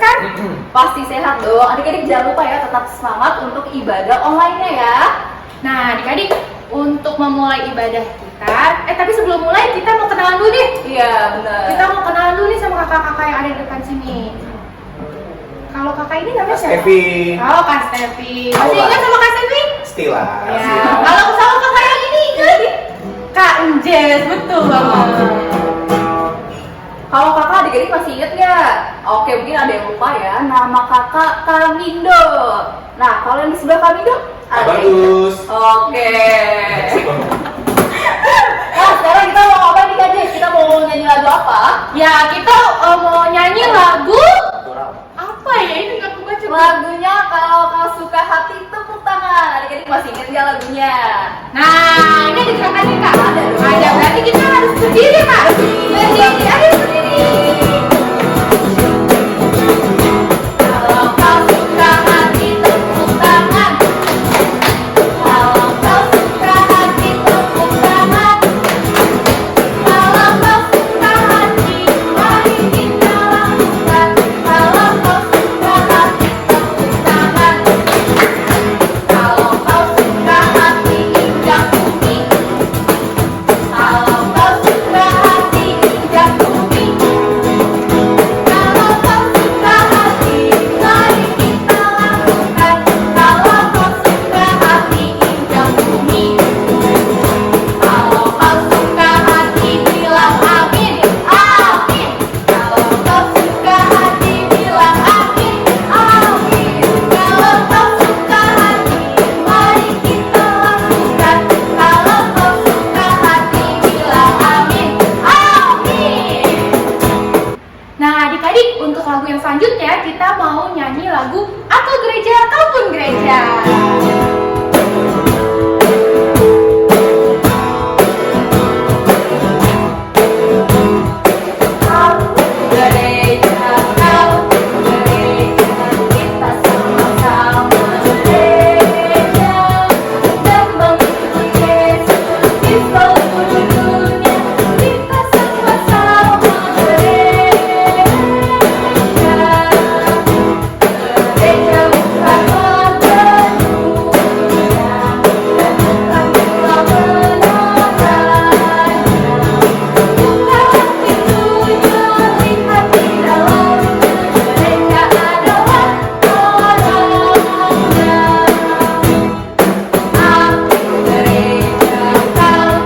kan? Pasti sehat dong. Adik-adik jangan lupa ya tetap semangat untuk ibadah online-nya ya. Nah, adik-adik, untuk memulai ibadah kita, tapi sebelum mulai kita mau kenalan dulu nih. Iya, benar. Kita mau kenalan dulu nih sama kakak-kakak yang ada di depan sini. Kalau kakak ini namanya siapa? Stevi. Oh, Kak Stevi. Masih ingat sama Kak Stevi? Stila. Ya. Kalau sama kakak yang ini ingat? Kak Enjes, betul banget. Kalau kakak adik-adik masih inget nggak? Oke, mungkin ada yang lupa ya. Nama kakak Kamindo. Nah, kalau yang di sebelah Kamindo ada yang Bagus. ingat? Oke. Nah, sekarang kita mau ngapain nih Kak Jess? Kita mau nyanyi lagu apa? Ya, kita mau nyanyi lagu apa ya? Ini nggak kebaca. Lagunya kalau kau suka hati tepuk tangan. Adik-adik masih inget nggak lagunya? Nah, ini ada gerakannya Kak. Ada. Ada, berarti kita harus berdiri Kak. Berdiri, ayo berdiri. Kalau kau suka hati tepuk tangan. Kalau kau suka hati tepuk tangan. Kalau kau suka hati, mari kita lakukan. Kalau kau suka hati tepuk tangan. Kalau kau suka hati injak bumi. Kalau kau suka hati injak bumi. Kalau kau suka hati, mari kita lakukan. Kalau kau suka hati injak bumi. Kalau kau suka hati, bilang amin, amin. Kalau kau suka hati, bilang amin, amin. Kalau kau suka hati, mari kita lakukan. Kalau kau suka hati, bilang amin, amin. Nah, adik-adik, untuk lagu yang selanjutnya kita mau nyanyi lagu Aku Gereja Kampung Gereja. Gereja, kau gereja, kita sama-sama gereja dan mengikuti Yesus di seluruh dunia. Kita sama-sama gereja. Gereja bukan gedung dan bukan pula menaranya. Buka pintunya, lihat di dalam. Gereja adalah orangnya. Aku gereja, kau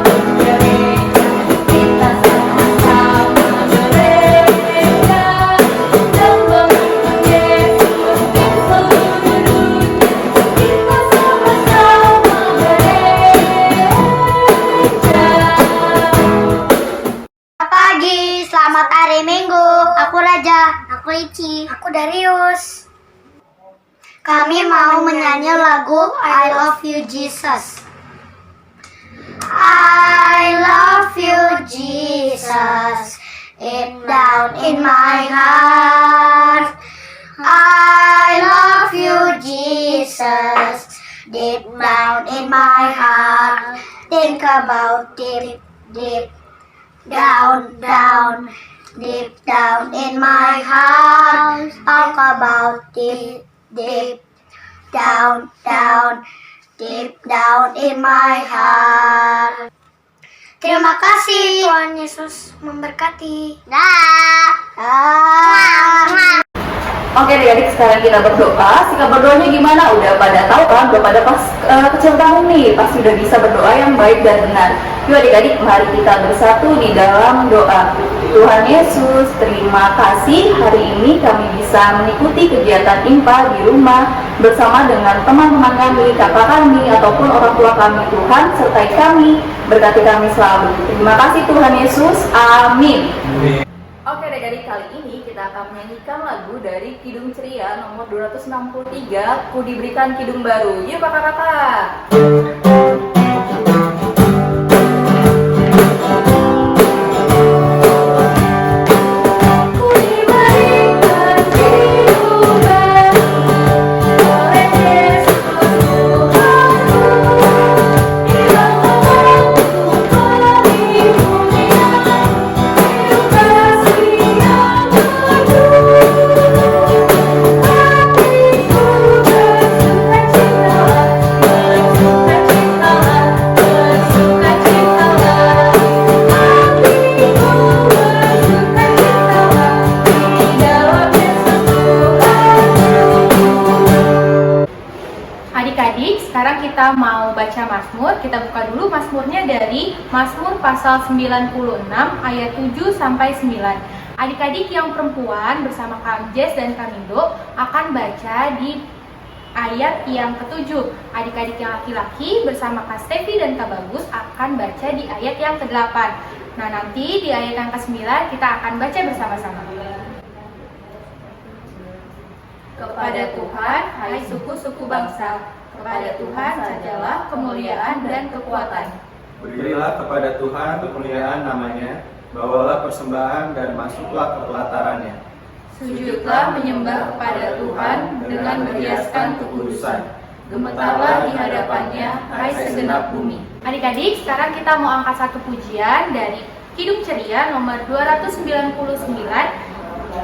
gereja, kita sama-sama gereja dan mengikuti Yesus di seluruh dunia. Kita sama-sama gereja. Pagi, selamat hari Minggu. Aku Raja, aku Ici, aku Darius. Kami mau menyanyi lagu I Love You Jesus. I love you Jesus, deep down in my heart. I love you Jesus, deep down in my heart. Think about deep, deep down, down, deep down in my heart. Talk about deep, deep down, down, deep down in my heart. Terima kasih, Tuhan Yesus memberkati. Dah. Oke adik-adik, sekarang kita berdoa. Sikap berdoanya gimana? Udah pada tahu kan? Udah pada pas kecil tahun nih, pasti udah bisa berdoa yang baik dan benar. Yuk adik-adik, mari kita bersatu di dalam doa. Tuhan Yesus, terima kasih hari ini kami bisa mengikuti kegiatan IMPA di rumah bersama dengan teman-teman kami, kakak kami, ataupun orang tua kami. Tuhan, sertai kami, berkati kami selalu. Terima kasih Tuhan Yesus, amin. Oke adik-adik, kali ini kita akan menyanyikan lagu dari Kidung Ceria nomor 263, Ku Diberikan Kidung Baru. Yuk kakak-kakak. Ku diberikan kidung baru oleh Yesus Tuhanku. Dia membantu di dunia. Hidup kasih yang penuh. Mazmur. Kita buka dulu Mazmurnya dari Mazmur pasal 96 ayat 7 sampai 9. Adik-adik yang perempuan bersama Kak Jess dan Kak Mindo akan baca di ayat yang ke-7. Adik-adik yang laki-laki bersama Kak Stevi dan Kak Bagus akan baca di ayat yang ke-8. Nah, nanti di ayat yang ke-9 kita akan baca bersama-sama. Kepada Tuhan, hai suku-suku bangsa, kepada Tuhan sajalah kemuliaan dan kekuatan. Berilah kepada Tuhan kemuliaan namanya, bawalah persembahan dan masuklah ke pelatarannya. Sujudlah menyembah kepada Tuhan dengan berhiaskan kekudusan. Gemetarlah di hadapannya, hai segenap bumi. Adik-adik, sekarang kita mau angkat satu pujian dari Kidung Ceria nomor 299.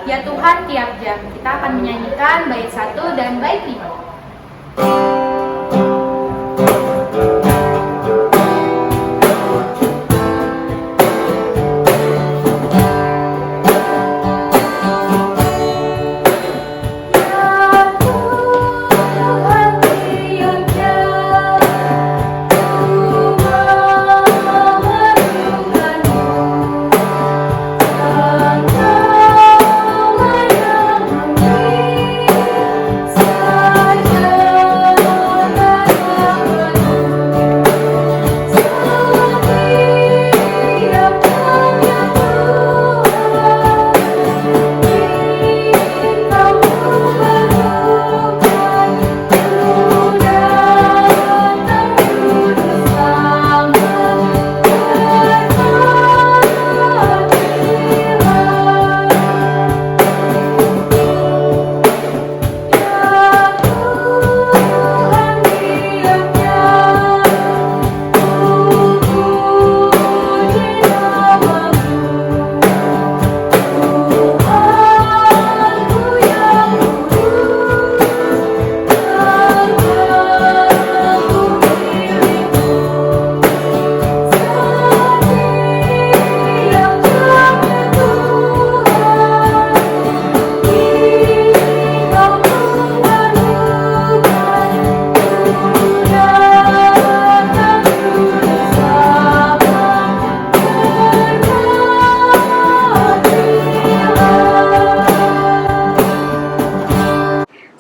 Ya Tuhan tiap jam. Kita akan menyanyikan bait 1 dan bait 5.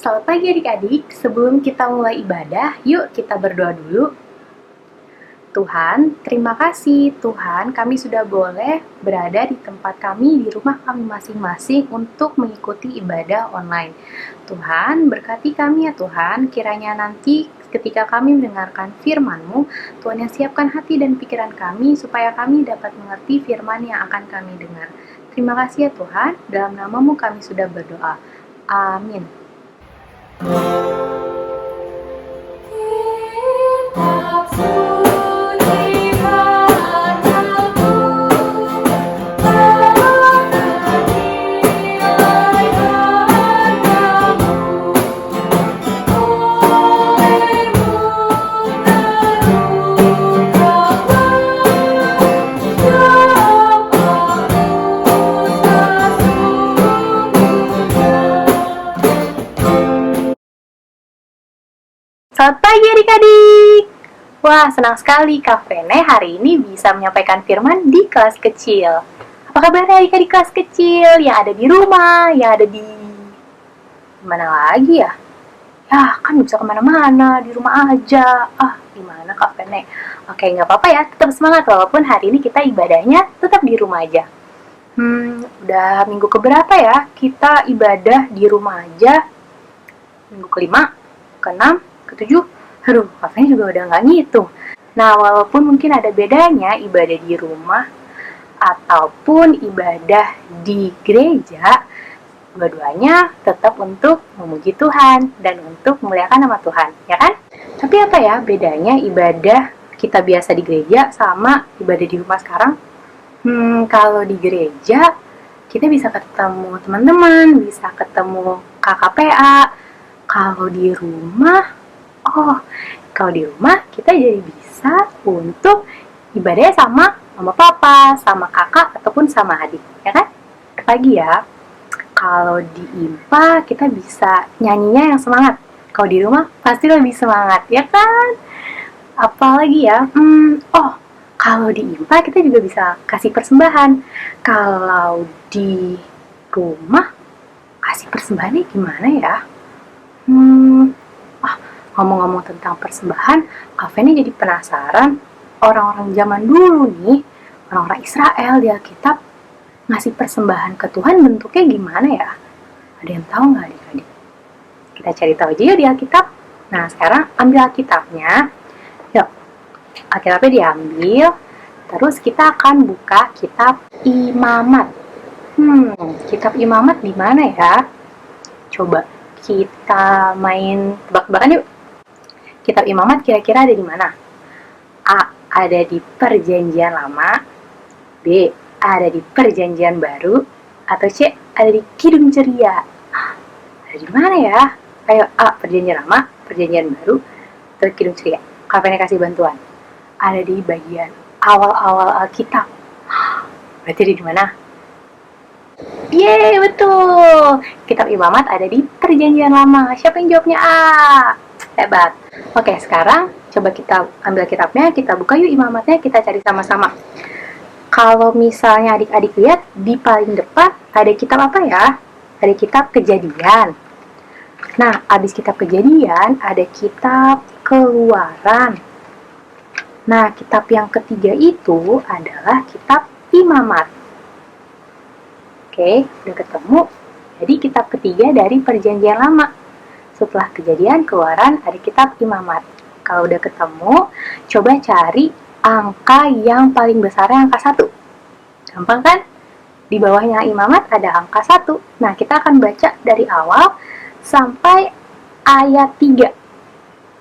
Selamat pagi adik-adik, sebelum kita mulai ibadah, yuk kita berdoa dulu. Tuhan, terima kasih Tuhan, kami sudah boleh berada di tempat kami, di rumah kami masing-masing untuk mengikuti ibadah online. Tuhan, berkati kami ya Tuhan, kiranya nanti ketika kami mendengarkan firman-Mu, Tuhan yang siapkan hati dan pikiran kami supaya kami dapat mengerti firman yang akan kami dengar. Terima kasih ya Tuhan, dalam nama-Mu kami sudah berdoa. Amin. Kitab suci padaku, nilai hargamu, olehmu Selamat pagi adik-adik. Wah, senang sekali Kak Vene hari ini bisa menyampaikan firman di kelas kecil. Apa kabarnya adik-adik kelas kecil yang ada di rumah, yang ada di mana lagi ya? Ya, kan bisa kemana-mana, di rumah aja. Gimana Kak Vene? Oke, nggak apa-apa ya, tetap semangat walaupun hari ini kita ibadahnya tetap di rumah aja. Udah minggu keberapa ya kita ibadah di rumah aja? Minggu kelima, keenam, ketujuh, katanya juga udah nggak ngitung. Nah, walaupun mungkin ada bedanya ibadah di rumah ataupun ibadah di gereja, dua-duanya tetap untuk memuji Tuhan dan untuk memuliakan nama Tuhan, ya kan? Tapi apa ya bedanya ibadah kita biasa di gereja sama ibadah di rumah sekarang? Kalau di gereja, kita bisa ketemu teman-teman, bisa ketemu KKPA. Kalau di rumah, kita jadi bisa untuk ibadahnya sama mama papa, sama kakak, ataupun sama adik, ya kan? Pagi ya. Kalau di IMPA, kita bisa nyanyinya yang semangat. Kalau di rumah, pasti lebih semangat, ya kan? Apalagi ya? Oh, kalau di IMPA kita juga bisa kasih persembahan. Kalau di rumah kasih persembahannya gimana ya? Ngomong-ngomong tentang persembahan, Kak Feni jadi penasaran orang-orang zaman dulu nih, orang-orang Israel di Alkitab ngasih persembahan ke Tuhan bentuknya gimana ya? Ada yang tahu nggak adik-adik? Kita cari tahu aja ya di Alkitab. Nah, sekarang ambil Alkitabnya. Yuk, Alkitabnya diambil. Terus kita akan buka kitab Imamat. Kitab Imamat di mana ya? Coba kita main tebak-tebakan yuk. Kitab Imamat kira-kira ada di mana? A. Ada di Perjanjian Lama. B. Ada di Perjanjian Baru. Atau C. Ada di Kidung Ceria. Ada di mana ya? Ayo, A. Perjanjian Lama, Perjanjian Baru, atau Kidung Ceria. Kak Feni kasih bantuan. Ada di bagian awal-awal Alkitab. Berarti ada di mana? Yeay, betul. Kitab Imamat ada di Perjanjian Lama. Siapa yang jawabnya A? Hebat. Oke, sekarang coba kita ambil kitabnya, kita buka yuk Imamatnya, kita cari sama-sama. Kalau misalnya adik-adik lihat, di paling depan ada kitab apa ya? Ada kitab Kejadian. Nah, abis kitab Kejadian, ada kitab Keluaran. Nah, kitab yang ketiga itu adalah kitab Imamat. Oke, udah ketemu. Jadi kitab ketiga dari Perjanjian Lama. Setelah Kejadian, Keluaran, ada kitab Imamat. Kalau udah ketemu, coba cari angka yang paling besarnya angka 1. Gampang kan? Di bawahnya Imamat ada angka 1. Nah, kita akan baca dari awal sampai ayat 3.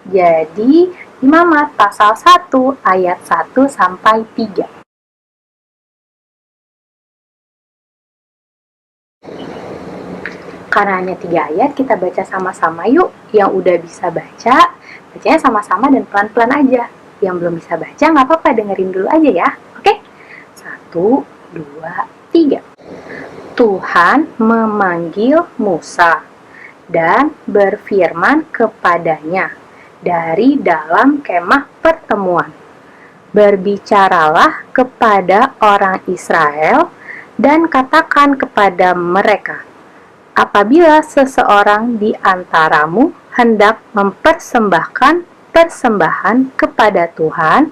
Jadi, Imamat pasal 1 ayat 1 sampai 3. Karena hanya 3 ayat, kita baca sama-sama yuk. Yang udah bisa baca, bacanya sama-sama dan pelan-pelan aja. Yang belum bisa baca, nggak apa-apa, dengerin dulu aja ya. Oke? 1, 2, 3. Tuhan memanggil Musa dan berfirman kepadanya dari dalam kemah pertemuan. Berbicaralah kepada orang Israel dan katakan kepada mereka, apabila seseorang di antaramu hendak mempersembahkan persembahan kepada Tuhan,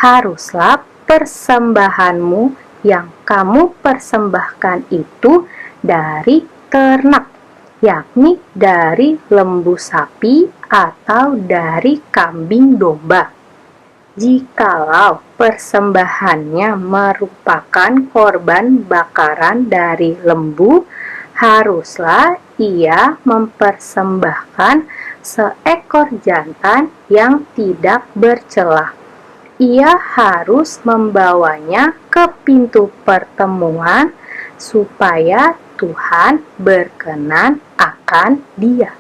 haruslah persembahanmu yang kamu persembahkan itu dari ternak, yakni dari lembu sapi atau dari kambing domba. Jikalau persembahannya merupakan korban bakaran dari lembu, haruslah ia mempersembahkan seekor jantan yang tidak bercelah. Ia harus membawanya ke pintu pertemuan supaya Tuhan berkenan akan dia.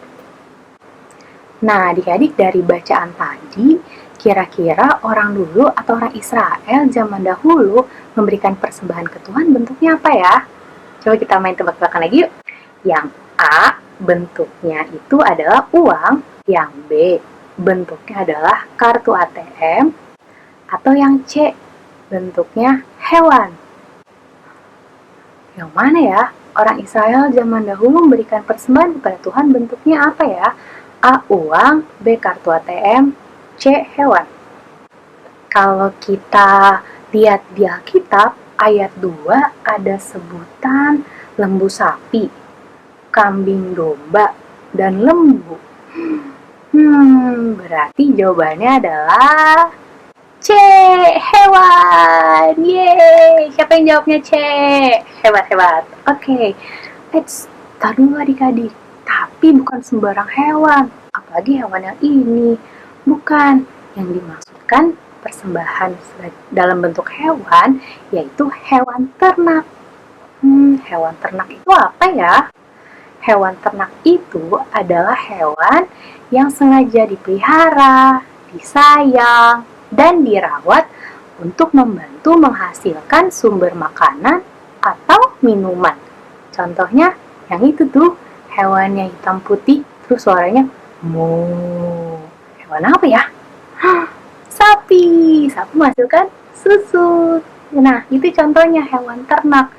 Nah, adik-adik, dari bacaan tadi, kira-kira orang dulu atau orang Israel zaman dahulu memberikan persembahan ke Tuhan bentuknya apa ya? Coba kita main tebak-tebakan lagi yuk. Yang A, bentuknya itu adalah uang. Yang B, bentuknya adalah kartu ATM. Atau yang C, bentuknya hewan. Yang mana ya? Orang Israel zaman dahulu memberikan persembahan kepada Tuhan bentuknya apa ya? A, uang. B, kartu ATM. C, hewan. Kalau kita lihat di Alkitab, ayat 2 ada sebutan lembu sapi, kambing domba, dan lembu. Berarti jawabannya adalah C, hewan. Yeay, siapa yang jawabnya C? Hebat-hebat. Oke, tar dulu adik-adik. Tapi bukan sembarang hewan, apalagi hewan yang ini. Bukan, yang dimaksudkan persembahan dalam bentuk hewan, yaitu hewan ternak. Hewan ternak itu apa ya? Hewan ternak itu adalah hewan yang sengaja dipelihara, disayang, dan dirawat untuk membantu menghasilkan sumber makanan atau minuman. Contohnya yang itu tuh, hewan yang hitam putih, terus suaranya moo. Hewan apa ya? sapi. Sapi menghasilkan susu. Nah, itu contohnya hewan ternak.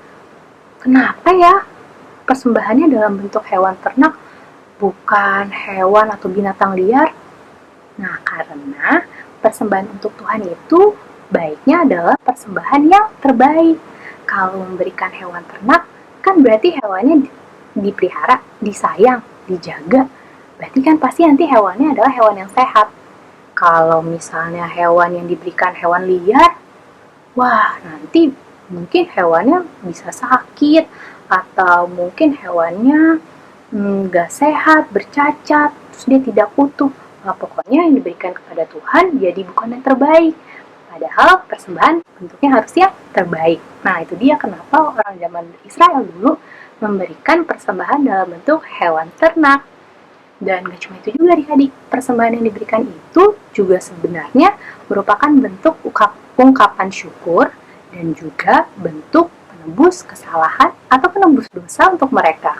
Kenapa ya persembahannya dalam bentuk hewan ternak, bukan hewan atau binatang liar? Nah, karena persembahan untuk Tuhan itu baiknya adalah persembahan yang terbaik. Kalau memberikan hewan ternak, kan berarti hewannya dipelihara, disayang, dijaga. Berarti kan pasti nanti hewannya adalah hewan yang sehat. Kalau misalnya hewan yang diberikan hewan liar, wah nanti mungkin hewannya bisa sakit, atau mungkin hewannya nggak sehat, bercacat, terus dia tidak utuh. Nah, pokoknya yang diberikan kepada Tuhan jadi bukan yang terbaik. Padahal persembahan bentuknya harus yang terbaik. Nah, itu dia kenapa orang zaman Israel dulu memberikan persembahan dalam bentuk hewan ternak. Dan gak cuma itu juga adik-adik, persembahan yang diberikan itu juga sebenarnya merupakan bentuk ungkapan syukur dan juga bentuk penebus kesalahan atau penebus dosa untuk mereka.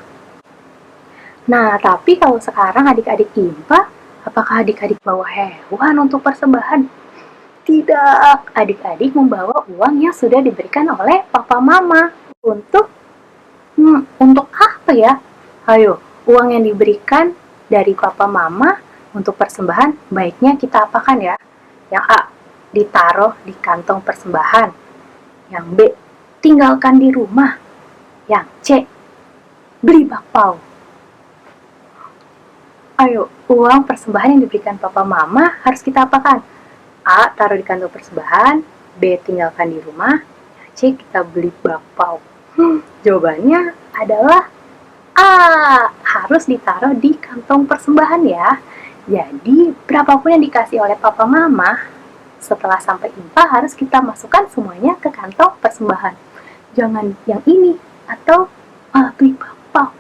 Nah, tapi kalau sekarang adik-adik IMPA, apakah adik-adik bawa hewan untuk persembahan? Tidak, adik-adik membawa uang yang sudah diberikan oleh papa mama. Untuk apa ya? Ayo, uang yang diberikan dari papa mama untuk persembahan baiknya kita apakan ya? Yang A, ditaruh di kantong persembahan. Yang B, tinggalkan di rumah. Yang C, beli bakpao. Ayo, uang persembahan yang diberikan papa mama harus kita apakan? A, taruh di kantong persembahan. B, tinggalkan di rumah. C, kita beli bakpao. Jawabannya adalah A, harus ditaruh di kantong persembahan ya. Jadi, berapapun yang dikasih oleh papa mama, setelah sampai IMPA harus kita masukkan semuanya ke kantong persembahan. Jangan yang ini, atau beli bakpao.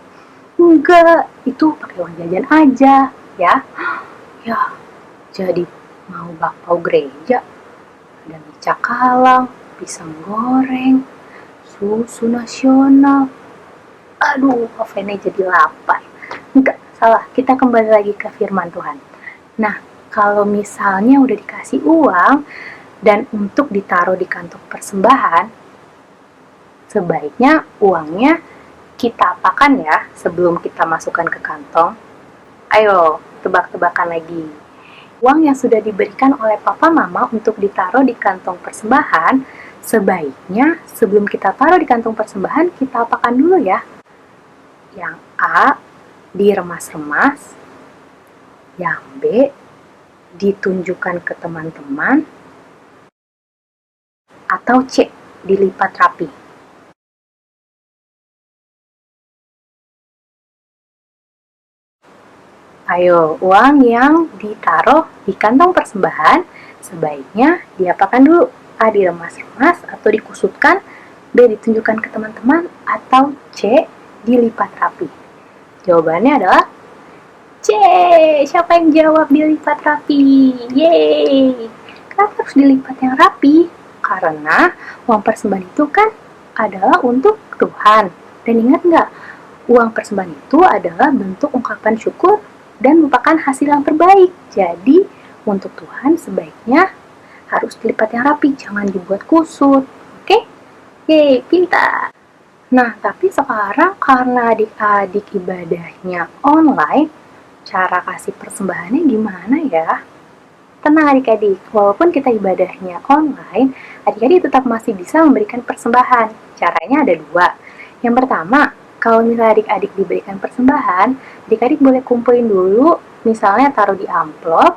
Enggak, itu pakai uang jajan aja ya. Ya, jadi mau bakpao gereja, ada mie cakalang, pisang goreng, susu nasional. Aduh, Vene jadi lapar. Enggak, salah. Kita kembali lagi ke firman Tuhan. Nah, kalau misalnya udah dikasih uang dan untuk ditaruh di kantong persembahan, sebaiknya uangnya kita apakan ya sebelum kita masukkan ke kantong? Ayo, tebak-tebakan lagi. Uang yang sudah diberikan oleh papa mama untuk ditaruh di kantong persembahan, sebaiknya sebelum kita taruh di kantong persembahan, kita apakan dulu ya? Yang A, diremas-remas. Yang B, ditunjukkan ke teman-teman. Atau C, dilipat rapi. Ayo, uang yang ditaruh di kantong persembahan sebaiknya diapakan dulu? A, diremas-remas atau dikusutkan. B, ditunjukkan ke teman-teman. Atau C, dilipat rapi. Jawabannya adalah C. Siapa yang jawab dilipat rapi? Yeay! Kenapa harus dilipat yang rapi? Karena uang persembahan itu kan adalah untuk Tuhan. Dan ingat nggak? Uang persembahan itu adalah bentuk ungkapan syukur dan merupakan hasil yang terbaik. Jadi, untuk Tuhan sebaiknya harus dilipat yang rapi, jangan dibuat kusut. Oke? Yeay, pintar! Nah, tapi sekarang karena adik-adik ibadahnya online, cara kasih persembahannya gimana ya? Tenang adik-adik, walaupun kita ibadahnya online, adik-adik tetap masih bisa memberikan persembahan. Caranya ada dua. Yang pertama, kalau misalnya adik-adik diberikan persembahan, adik-adik boleh kumpulin dulu, misalnya taruh di amplop,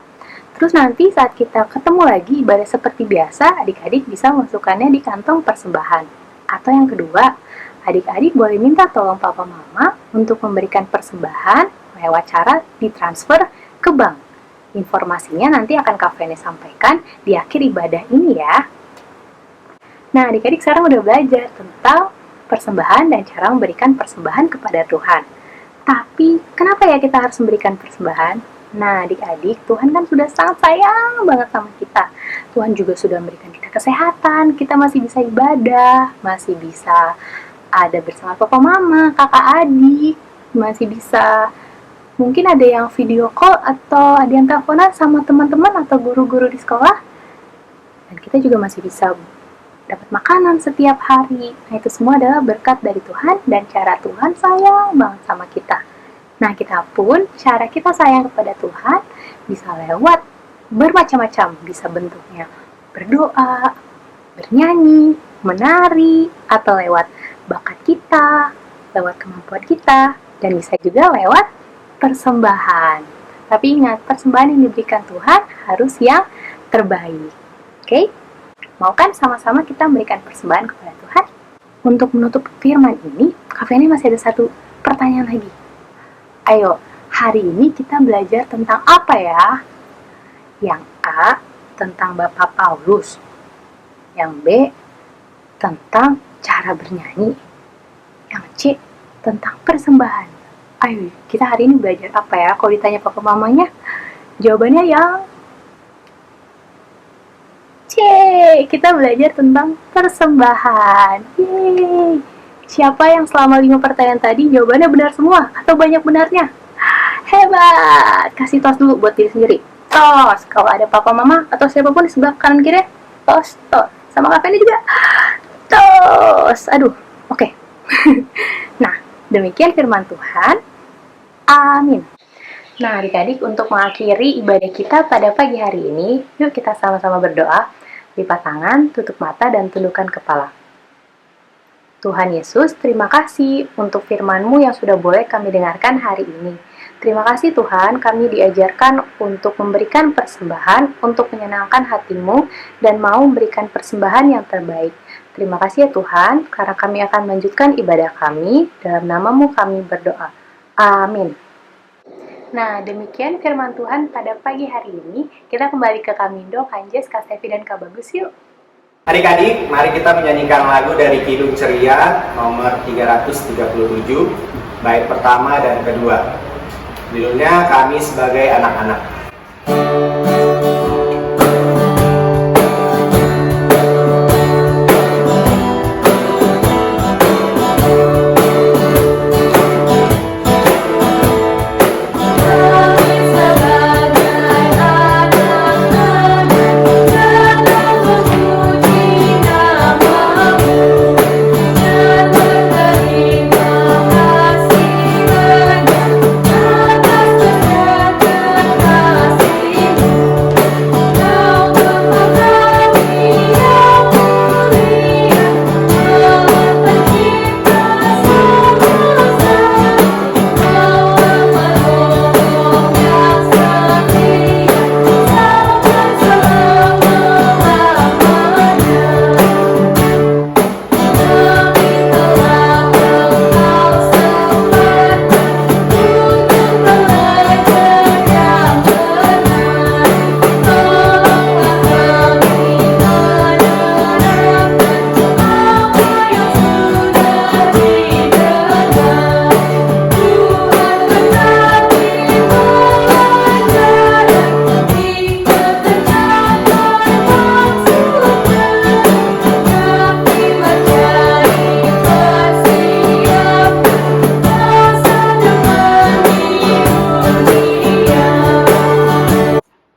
terus nanti saat kita ketemu lagi ibadah seperti biasa, adik-adik bisa masukkannya di kantong persembahan. Atau yang kedua, adik-adik boleh minta tolong papa mama untuk memberikan persembahan lewat cara ditransfer ke bank. Informasinya nanti akan Kak Vene sampaikan di akhir ibadah ini ya. Nah, adik-adik sekarang udah belajar tentang persembahan dan cara memberikan persembahan kepada Tuhan. Tapi, kenapa ya kita harus memberikan persembahan? Nah, adik-adik, Tuhan kan sudah sangat sayang banget sama kita. Tuhan juga sudah memberikan kita kesehatan, kita masih bisa ibadah, masih bisa ada bersama papa mama, kakak adik, masih bisa mungkin ada yang video call atau ada yang teleponan sama teman-teman atau guru-guru di sekolah. dan kita juga masih bisa dapat makanan setiap hari. Nah, itu semua adalah berkat dari Tuhan dan cara Tuhan sayang banget sama kita. Nah, kita pun cara kita sayang kepada Tuhan bisa lewat bermacam-macam, bisa bentuknya berdoa, bernyanyi, menari, atau lewat bakat kita, lewat kemampuan kita, dan bisa juga lewat persembahan. Tapi ingat, persembahan yang diberikan Tuhan harus yang terbaik. Oke? Mau kan sama-sama kita memberikan persembahan kepada Tuhan? Untuk menutup firman ini, Kak Feni masih ada satu pertanyaan lagi. Ayo, hari ini kita belajar tentang apa ya? Yang A, tentang Bapak Paulus. Yang B, tentang cara bernyanyi. Yang C, tentang persembahan. Ayo, kita hari ini belajar apa ya? Kalau ditanya papa mamanya, jawabannya yang C. Kita belajar tentang persembahan. Yeay. Siapa yang selama 5 pertanyaan tadi jawabannya benar semua? Atau banyak benarnya? Hebat! Kasih tos dulu buat diri sendiri. Tos! Kalau ada papa mama atau siapapun di sebelah kanan kiri, tos, tos. Sama Kak Feni juga, tos. Aduh, oke. Nah, demikian firman Tuhan. Amin. Nah, adik-adik, untuk mengakhiri ibadah kita pada pagi hari ini, yuk kita sama-sama berdoa. Lipat tangan, tutup mata, dan tundukkan kepala. Tuhan Yesus, terima kasih untuk firman-Mu yang sudah boleh kami dengarkan hari ini. Terima kasih Tuhan, kami diajarkan untuk memberikan persembahan, untuk menyenangkan hati-Mu, dan mau memberikan persembahan yang terbaik. Terima kasih ya Tuhan, karena kami akan melanjutkan ibadah kami, dalam nama-Mu kami berdoa. Amin. Nah, demikian firman Tuhan pada pagi hari ini. Kita kembali ke Kamindo, Kanjes, Kak Stevi, dan Kak Bagus yuk. Adik-adik, mari kita menyanyikan lagu dari Kidung Ceria nomor 337, bait pertama dan kedua. Judulnya Kami Sebagai Anak-anak.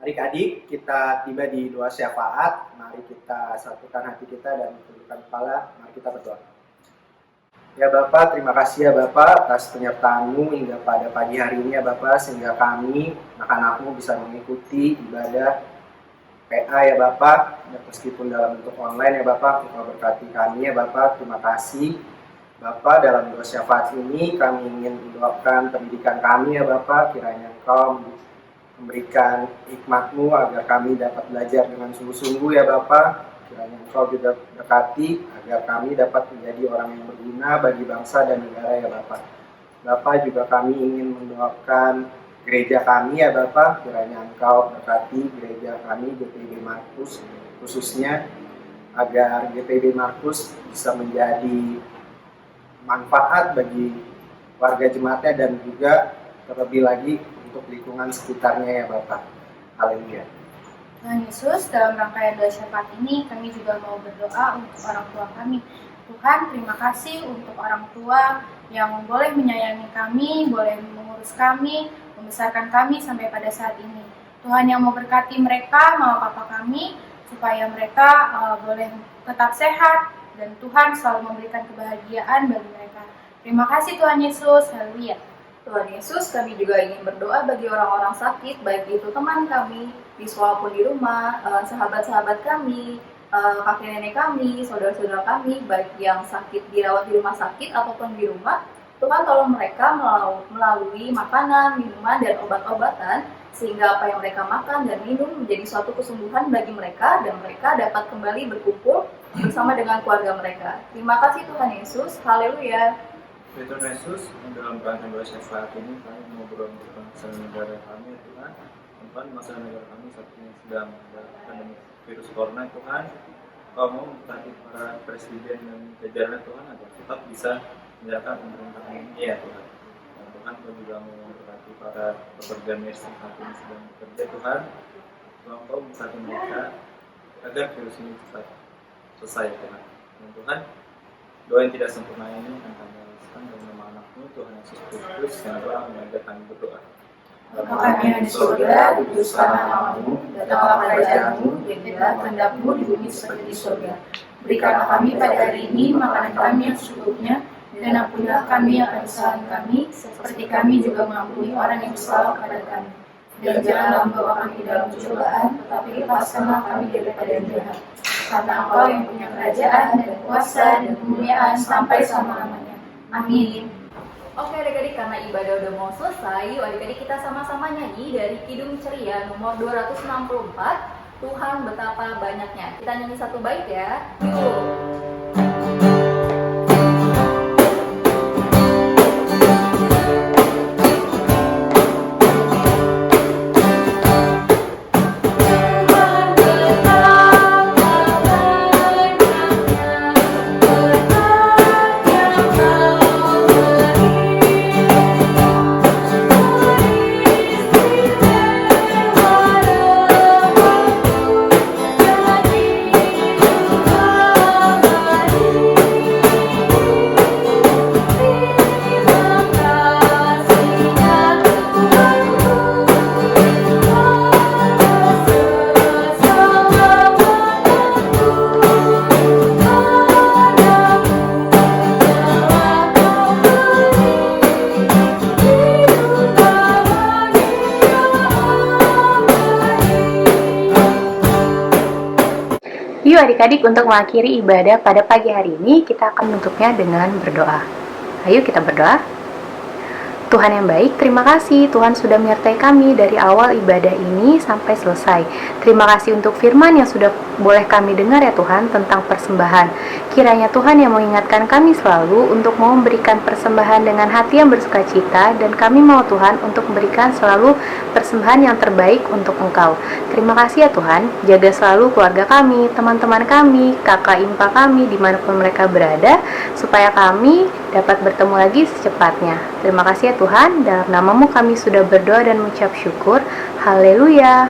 Adik-adik, kita tiba di doa syafaat. Mari kita satukan hati kita dan tundukkan kepala. Mari kita berdoa. Ya Bapak, terima kasih ya Bapak atas penyertaan-Mu hingga pada pagi hari ini ya Bapak, sehingga kami, anak-anak-Mu bisa mengikuti ibadah PA ya Bapak, ya, meskipun dalam bentuk online ya Bapak. Engkau berkati kami ya Bapak. Terima kasih Bapak. Dalam doa syafaat ini kami ingin mendoakan pendidikan kami ya Bapak. Kiranya Engkau memberikan hikmat-Mu agar kami dapat belajar dengan sungguh-sungguh ya Bapak. Kiranya Engkau juga berkati agar kami dapat menjadi orang yang berguna bagi bangsa dan negara ya Bapak. Bapak, juga kami ingin mendoakan gereja kami ya Bapak. Kiranya Engkau berkati gereja kami GPIB Markus khususnya, agar GPIB Markus bisa menjadi manfaat bagi warga jemaatnya dan juga terlebih lagi untuk lingkungan sekitarnya ya Bapak. Haleluya. Tuhan Yesus, dalam rangkaian doa syafaat ini kami juga mau berdoa untuk orang tua kami. Tuhan, terima kasih untuk orang tua yang boleh menyayangi kami, boleh mengurus kami, membesarkan kami sampai pada saat ini. Tuhan yang mau berkati mereka, mama papa kami, supaya mereka boleh tetap sehat dan Tuhan selalu memberikan kebahagiaan bagi mereka. Terima kasih Tuhan Yesus, haleluya. Tuhan Yesus, kami juga ingin berdoa bagi orang-orang sakit, baik itu teman kami, siswa pun di rumah, sahabat-sahabat kami, kakek nenek kami, saudara-saudara kami, baik yang sakit dirawat di rumah sakit ataupun di rumah. Tuhan tolong mereka melalui makanan, minuman, dan obat-obatan, sehingga apa yang mereka makan dan minum menjadi suatu kesembuhan bagi mereka, dan mereka dapat kembali berkumpul bersama dengan keluarga mereka. Terima kasih Tuhan Yesus, haleluya. Tuhan Yesus, dalam rangkaian doa syafaat ini kami mau berdoa untuk bangsa dan negara kami, Tuhan. Tuhan, masa negara kami saat ini sedang ada pandemi virus corona, Tuhan. Kau mau memberkati para presiden dan jajaran Tuhan agar tetap bisa menjalankan pemerintahan ini, ya Tuhan. Dan Tuhan, Kau juga mau memberkati para pekerja medis yang saat ini sedang bekerja, Tuhan. Kau memberkati mereka agar virus ini cepat selesai, Tuhan. Dan Tuhan, doa yang tidak sempurna ini akan kami dalam nama anakmu Tuhan Yesus Kristus yang telah mengajar kami berdoa. Bapa kami yang di surga, dikuduskanlah namamu, datanglah kerajaanmu, jadilah kehendakmu di bumi seperti di surga. Berikanlah kami pada hari ini makanan kami yang secukupnya, dan ampunilah kami akan kesalahan kami, seperti kami juga mengampuni orang yang bersalah kepada kami. Dan janganlah membawa kami dalam pencobaan, tetapi lepaskanlah kami daripada yang jahat. Karena Engkau yang punya kerajaan dan kuasa dan kemuliaan sampai selama-lamanya. Amin. Oke adik-adik, karena ibadah udah mau selesai, adik-adik kita sama-sama nyanyi dari Kidung Ceria nomor 264, Tuhan betapa banyaknya. Kita nyanyi satu bait ya. Yuk. Yuk adik-adik, untuk mengakhiri ibadah pada pagi hari ini, kita akan menutupnya dengan berdoa. Ayo kita berdoa. Tuhan yang baik, terima kasih Tuhan sudah menyertai kami dari awal ibadah ini sampai selesai. Terima kasih untuk firman yang sudah boleh kami dengar ya Tuhan tentang persembahan. Kiranya Tuhan yang mengingatkan kami selalu untuk mau memberikan persembahan dengan hati yang bersukacita, dan kami mau Tuhan untuk memberikan selalu persembahan yang terbaik untuk Engkau. Terima kasih ya Tuhan, jaga selalu keluarga kami, teman-teman kami, kakak impa kami dimanapun mereka berada, supaya kami dapat bertemu lagi secepatnya. Terima kasih ya Tuhan, dalam namamu kami sudah berdoa dan mengucap syukur. Haleluya.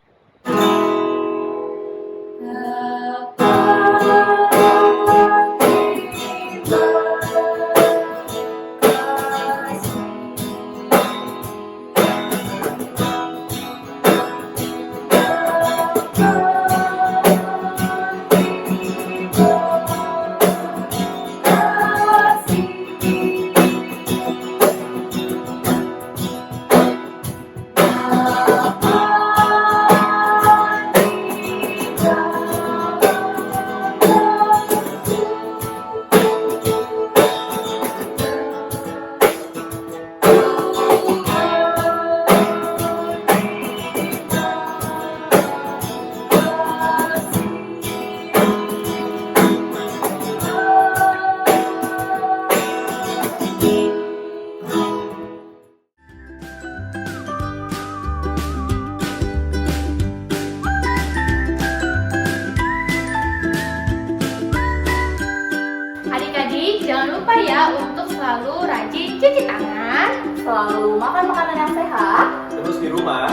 Adik-adik, jangan lupa ya untuk selalu rajin cuci tangan, Selalu makan makanan yang sehat. Terus di rumah,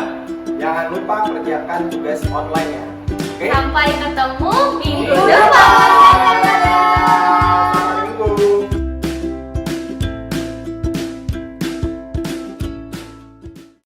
jangan lupa kerjakan tugas online ya. Oke? sampai ketemu minggu depan.